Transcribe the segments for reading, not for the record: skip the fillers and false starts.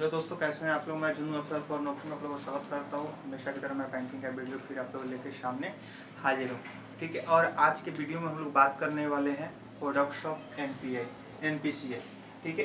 Hello दोस्तों, कैसे हैं आप लोग। मैं जुनू अफसर फॉर नौकरी में आप लोगों का स्वागत करता हूँ। हमेशा की तरह मैं बैंकिंग का वीडियो फिर आप लोगों लेकर सामने हाजिर हूँ। ठीक है, और आज के वीडियो में हम लोग बात करने वाले हैं प्रोडक्ट्स ऑफ एनपीसीआई। ठीक है,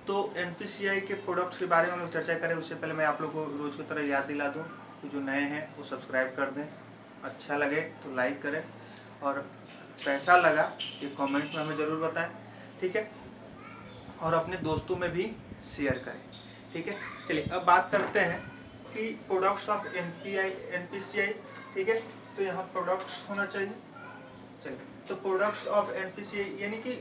तो एनपीसीआई के प्रोडक्ट्स के बारे में हम लोग चर्चा करें उससे पहले मैं आप लोग को रोज़ की तरह याद दिला दूँ कि जो नए हैं वो सब्सक्राइब कर दें, अच्छा लगे तो लाइक करें और कैसा लगा ये कमेंट में हमें ज़रूर बताएं। ठीक है, और अपने दोस्तों में भी शेयर करें। ठीक है, चलिए अब बात करते हैं कि प्रोडक्ट्स ऑफ एनपीसीआई। ठीक है, तो यहाँ प्रोडक्ट्स होना चाहिए। चलिए, तो प्रोडक्ट्स ऑफ एनपीसीआई यानी कि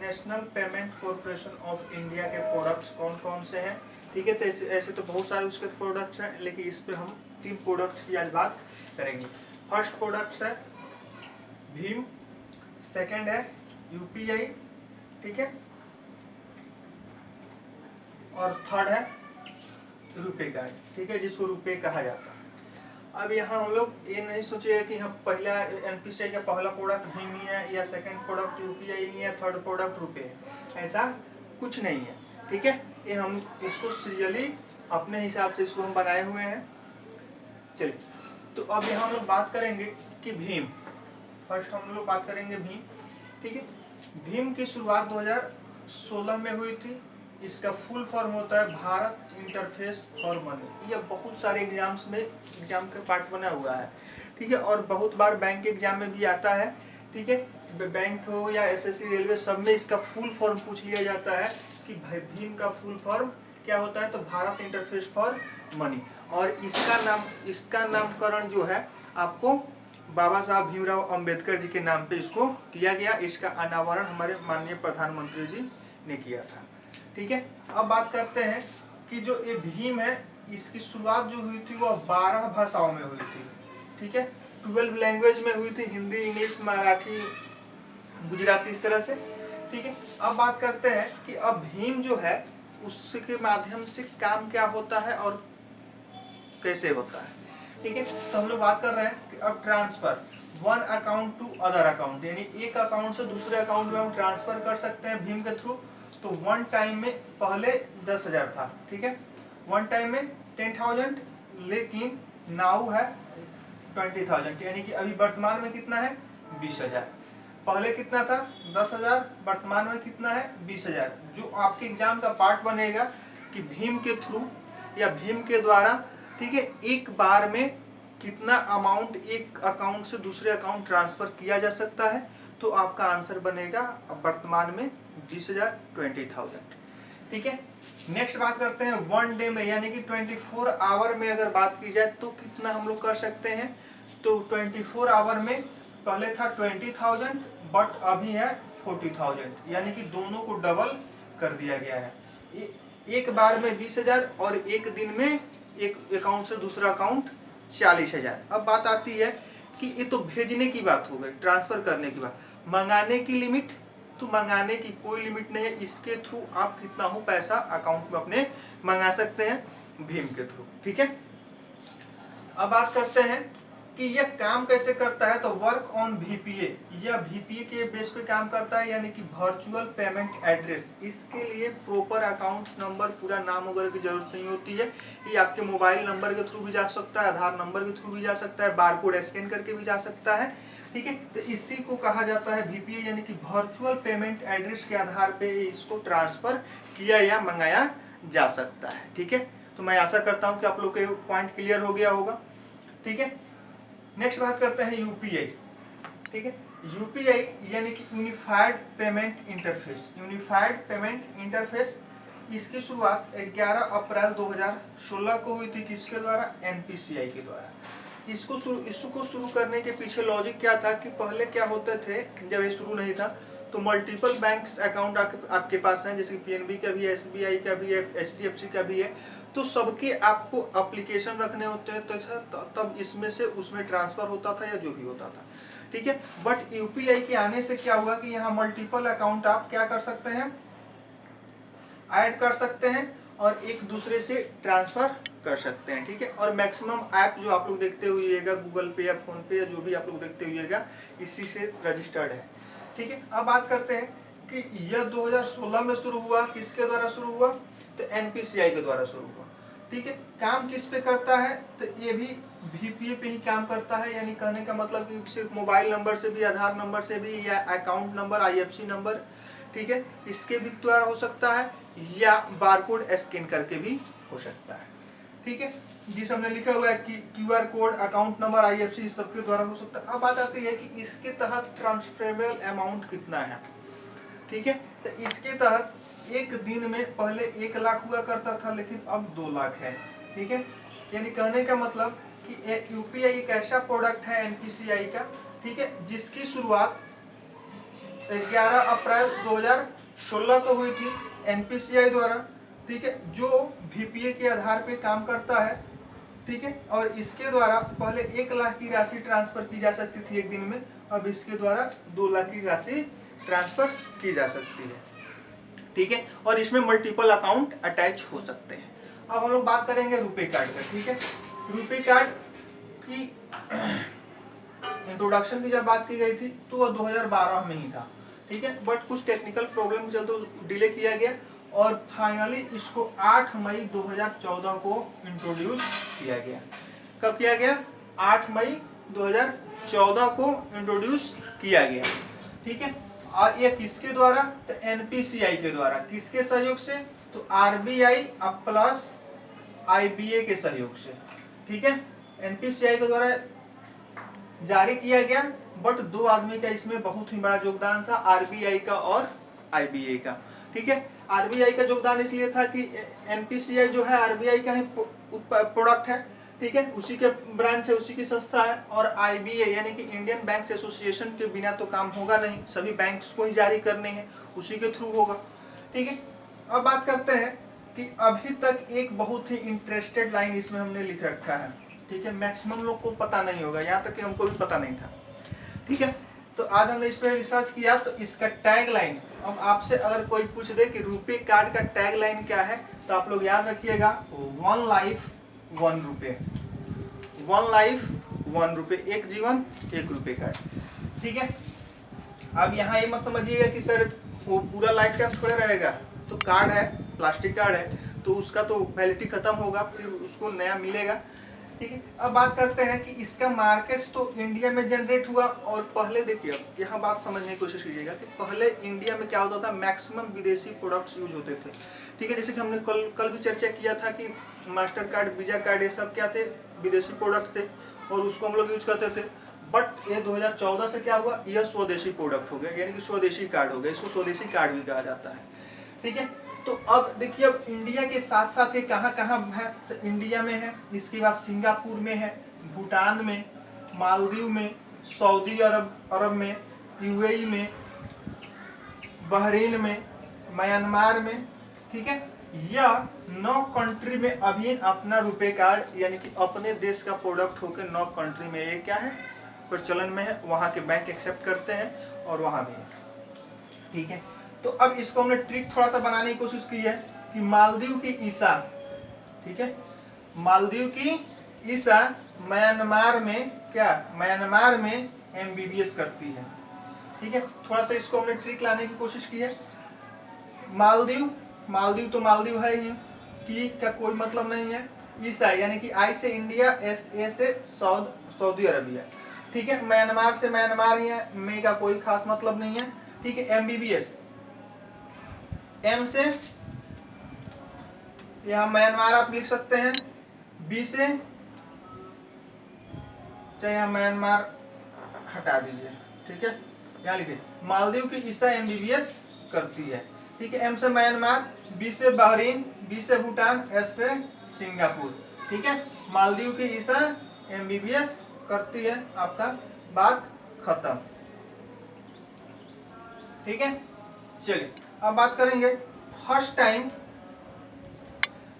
national payment corporation of India के प्रोडक्ट्स कौन कौन से हैं। ठीक है, तो ऐसे तो बहुत सारे उसके प्रोडक्ट्स हैं, लेकिन इस पे हम 3 प्रोडक्ट्स की आज बात करेंगे। फर्स्ट प्रोडक्ट्स है भीम, सेकेंड है यूपीआई, ठीक है, और थर्ड है रुपए कार्ड। ठीक है, जिसको रुपए कहा जाता है। अब यहाँ हम लोग ये नहीं सोचे कि हम पहला एनपीसीआई का पहला प्रोडक्ट भीम ही है या सेकंड प्रोडक्ट यूपीआई ही है, थर्ड प्रोडक्ट रुपए है, ऐसा कुछ नहीं है। ठीक है, ये हम इसको सीरियली अपने हिसाब से इसको हम बनाए हुए हैं। चलिए, तो अब यहाँ हम लोग बात करेंगे कि भीम। फर्स्ट हम लोग बात करेंगे भीम। ठीक है, भीम की शुरुआत 2016 में हुई थी। इसका फुल फॉर्म होता है भारत इंटरफेस फॉर मनी। यह बहुत सारे एग्जाम का पार्ट बना हुआ है। ठीक है, और बहुत बार बैंक के एग्जाम में भी आता है। ठीक है, बैंक हो या एसएससी रेलवे, सब में इसका फुल फॉर्म पूछ लिया जाता है कि भाई भीम का फुल फॉर्म क्या होता है, तो भारत इंटरफेस फॉर मनी। और इसका नामकरण जो है आपको बाबा साहब भीमराव अंबेडकर जी के नाम पे इसको किया गया। इसका अनावरण हमारे माननीय प्रधानमंत्री जी ने किया था। ठीक है, अब बात करते हैं कि जो ये भीम है इसकी शुरुआत जो हुई थी वो 12 भाषाओं में हुई थी। ठीक है, 12 लैंग्वेज में हुई थी, हिंदी, इंग्लिश, मराठी, गुजराती, इस तरह से। ठीक है, अब बात करते हैं कि अब भीम जो है उसके माध्यम से काम क्या होता है और कैसे होता है। ठीक है, तो हम लोग बात कर रहे हैं कि अब transfer one account to other account, यानी एक अकाउंट से दूसरे अकाउंट में हम ट्रांसफर कर सकते हैं भीम के थ्रू। तो वन टाइम में पहले 10,000 था। ठीक है, वन टाइम में 10,000, लेकिन नाउ है 20,000, यानी कि अभी वर्तमान में कितना है 20,000। पहले कितना था 10,000, वर्तमान में कितना है 20,000। जो आपके एग्जाम का पार्ट बनेगा कि भीम के थ्रू या भीम के द्वारा, ठीक है, एक बार में कितना अमाउंट एक अकाउंट से दूसरे अकाउंट ट्रांसफर किया जा सकता है, तो आपका आंसर बनेगा वर्तमान में 20,000, 20,000। ठीक है, नेक्स्ट बात करते हैं वन डे में, यानी कि 24 आवर में अगर बात की जाए तो कितना हम लोग कर सकते हैं। तो 24 आवर में पहले था 20,000, बट अभी है 40,000, यानी कि दोनों को डबल कर दिया गया है। एक बार में 20,000 और एक दिन में एक अकाउंट से दूसरा अकाउंट 40,000। अब बात आती है कि ये तो भेजने की बात हो गई, ट्रांसफर करने की बात। मंगाने की लिमिट, तो मंगाने की कोई लिमिट नहीं है। इसके थ्रू आप कितना हो पैसा अकाउंट में अपने मंगा सकते हैं भीम के थ्रू। ठीक है, अब बात करते हैं कि यह काम कैसे करता है। तो वर्क ऑन VPA, यह VPA के बेस पे काम करता है, यानी कि वर्चुअल पेमेंट एड्रेस। इसके लिए प्रॉपर अकाउंट नंबर, पूरा नाम वगैरह की जरूरत नहीं होती है। ये आपके मोबाइल नंबर के थ्रू भी जा सकता है, आधार नंबर के थ्रू भी जा सकता है, बारकोड स्कैन करके भी जा सकता है। ठीक है, तो इसी को कहा जाता है VPA, यानी कि वर्चुअल पेमेंट एड्रेस के आधार पे इसको ट्रांसफर किया या मंगाया जा सकता है। ठीक है, तो मैं आशा करता हूँ कि आप लोग के पॉइंट क्लियर हो गया होगा। ठीक है, नेक्स्ट बात करते हैं यूपीआई। ठीक है, यूपीआई यानी कि unified payment interface. Unified payment interface, इसकी शुरुआत 11 अप्रैल 2016 को हुई थी। किसके द्वारा, एनपीसीआई के द्वारा। इसको शुरू करने के पीछे लॉजिक क्या था कि पहले क्या होते थे जब ये शुरू नहीं था, तो मल्टीपल बैंक्स अकाउंट आपके पास हैं, जैसे पीएनबी का भी है, एसबीआई का भी है, एचडीएफसी का भी है। तो सबके आपको एप्लीकेशन रखने होते हैं, तो तब इसमें से उसमें ट्रांसफर होता था या जो भी होता था। ठीक है, बट यूपीआई के आने से क्या हुआ कि यहाँ मल्टीपल अकाउंट आप क्या कर सकते हैं, ऐड कर सकते हैं और एक दूसरे से ट्रांसफर कर सकते हैं। ठीक है, और मैक्सिमम ऐप जो आप लोग देखते हुएगा गूगल पे या फोन पे या जो भी आप लोग देखते हुएगा, इसी से रजिस्टर्ड है। ठीक है, अब बात करते हैं कि यह 2016 में शुरू हुआ, किसके द्वारा शुरू हुआ, तो एनपीसीआई के द्वारा शुरू हुआ। ठीक है, काम किस पे करता है, तो ये भी वीपीए पे ही काम करता है। यानी कहने का मतलब कि सिर्फ मोबाइल नंबर से भी, आधार नंबर से भी, या अकाउंट नंबर, आईएफएससी नंबर, ठीक है, इसके भी द्वारा हो सकता है, या बारकोड स्कैन करके भी हो सकता है। ठीक है, जिस हमने लिखा हुआ है कि QR code, account number, IFSC सबके द्वारा हो सकता है। अब बात आती है कि इसके तहत ट्रांसफरेबल अमाउंट कितना है। ठीक है, तो इसके तहत एक दिन में पहले 1 लाख हुआ करता था, लेकिन अब 2 लाख है। ठीक है, यानी कहने का मतलब कि यूपीआई एक ऐसा प्रोडक्ट है एनपीसीआई का, ठीक है, जिसकी शुरुआत 11 अप्रैल 2016 को हुई थी एनपीसीआई द्वारा। ठीक है, जो वीपीए के आधार पे काम करता है। ठीक है, और इसके द्वारा पहले 1 लाख की राशि ट्रांसफर की जा सकती थी एक दिन में, अब इसके द्वारा 2 लाख की राशि ट्रांसफर की जा सकती है। ठीक है, और इसमें मल्टीपल अकाउंट अटैच हो सकते हैं। अब हम लोग बात करेंगे रुपए कार्ड का। ठीक है, रुपए कार्ड की इंट्रोडक्शन की जब बात की गई थी तो वह 2012 में ही था। ठीक है, बट कुछ टेक्निकल प्रॉब्लम के चलते डिले किया गया और फाइनली इसको 8 मई 2014 को इंट्रोड्यूस किया गया। कब किया गया? 8 मई 2014 को इंट्रोड्यूस किया गया। ठीक है, और ये किसके द्वारा? तो एनपीसीआई के द्वारा। किसके सहयोग से? तो आरबीआई प्लस आईबीए के सहयोग से। ठीक है, एनपीसीआई के द्वारा जारी किया गया, बट 2 आदमी का इसमें बहुत ही बड़ा योगदान था, आरबीआई का और आईबीए का। ठीक है, आरबीआई का योगदान इसलिए था कि एनपीसीआई जो है आरबीआई का ही प्रोडक्ट है। ठीक है, उसी के ब्रांच है, उसी की संस्था है। और आईबीए यानी कि इंडियन बैंक्स एसोसिएशन के बिना तो काम होगा नहीं, सभी बैंक्स को ही जारी करने हैं, उसी के थ्रू होगा। ठीक है, अब बात करते हैं कि अभी तक एक बहुत ही इंटरेस्टेड लाइन इसमें हमने लिख रखा है। ठीक है, मैक्सिमम लोग को पता नहीं होगा, यहाँ तक कि हमको भी पता नहीं था। ठीक है, तो आज हमने इस पर रिसर्च किया, तो इसका टैग लाइन, अब आपसे अगर कोई पूछ दे कि रुपए कार्ड का टैग लाइन क्या है, तो आप लोग याद रखिएगा 1 लाइफ 1 रुपए, 1 लाइफ 1 रुपए, एक जीवन 1 रुपए कार्ड। ठीक है, अब यहाँ ये मत समझिएगा कि सर वो पूरा लाइफ टाइम थोड़े रहेगा, तो कार्ड है, प्लास्टिक कार्ड है, तो उसका तो वैलिडिटी खत्म होगा, फिर उसको नया मिलेगा। ठीक है, अब बात करते हैं कि इसका मार्केट्स तो इंडिया में जनरेट हुआ। और पहले देखिए, अब यहाँ बात समझने की कोशिश कीजिएगा कि पहले इंडिया में क्या होता था, मैक्सिमम विदेशी प्रोडक्ट्स यूज होते थे। ठीक है, जैसे कि हमने कल भी चर्चा किया था कि मास्टर कार्ड, वीजा कार्ड, ये सब क्या थे, विदेशी प्रोडक्ट थे और उसको हम लोग यूज करते थे। बट ये 2014 से क्या हुआ, यह स्वदेशी प्रोडक्ट हो गया, यानी कि स्वदेशी कार्ड हो गया, इसको स्वदेशी कार्ड भी कहा जाता है। ठीक है, तो अब देखिए, अब इंडिया के साथ साथ ये कहाँ कहाँ है, तो इंडिया में है, इसके बाद सिंगापुर में है, भूटान में, मालदीव में, सऊदी अरब में, यूएई में, बहरीन में, म्यांमार में। ठीक है, यह 9 कंट्री में अभी अपना रुपए कार्ड यानी कि अपने देश का प्रोडक्ट होकर 9 कंट्री में ये क्या है, प्रचलन में है, वहाँ के बैंक एक्सेप्ट करते हैं और वहाँ भी है। ठीक है, तो अब इसको हमने ट्रिक थोड़ा सा बनाने की कोशिश की है कि मालदीव की ईसा, ठीक है, मालदीव की ईसा म्यांमार में क्या, म्यांमार में एमबीबीएस करती है। ठीक है, थोड़ा सा इसको हमने ट्रिक लाने की कोशिश की है। मालदीव तो मालदीव है ही, की का कोई मतलब नहीं है, ईसा यानी कि आई से इंडिया, एस ए से सऊदी अरबिया। ठीक है, म्यांमार से म्यांमार ही है, में का कोई खास मतलब नहीं है। ठीक है, एमबीबीएस, एम से यहाँ म्यांमार आप लिख सकते हैं, बी से चाहे यहाँ म्यांमार हटा दीजिए। ठीक है, यहाँ लिखिए मालदीव की ईसा एमबीबीएस करती है। ठीक है, एम से म्यांमार, बी से बहरीन, बी से भूटान, एस से सिंगापुर। ठीक है, मालदीव की ईसा एमबीबीएस करती है, आपका बात खत्म। ठीक है, चलिए अब बात करेंगे फर्स्ट टाइम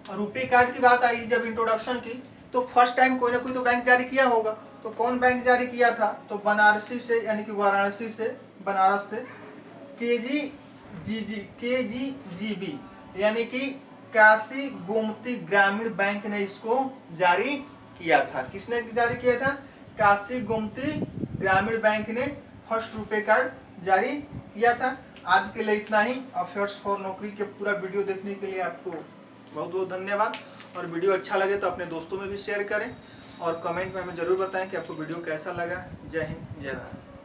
रुपे कार्ड की बात आई जब इंट्रोडक्शन की, तो फर्स्ट टाइम कोई ना कोई तो बैंक जारी किया होगा। तो कौन बैंक जारी किया था, तो बनारसी से यानी कि वाराणसी से, बनारस से केजीजीबी यानी कि काशी गोमती ग्रामीण बैंक ने इसको जारी किया था। किसने जारी किया था? काशी गोमती ग्रामीण बैंक ने फर्स्ट रुपे कार्ड जारी किया था। आज के लिए इतना ही। अफेयर्स फॉर नौकरी के पूरा वीडियो देखने के लिए आपको बहुत बहुत धन्यवाद। और वीडियो अच्छा लगे तो अपने दोस्तों में भी शेयर करें और कमेंट में हमें ज़रूर बताएं कि आपको वीडियो कैसा लगा। जय हिंद, जय भारत।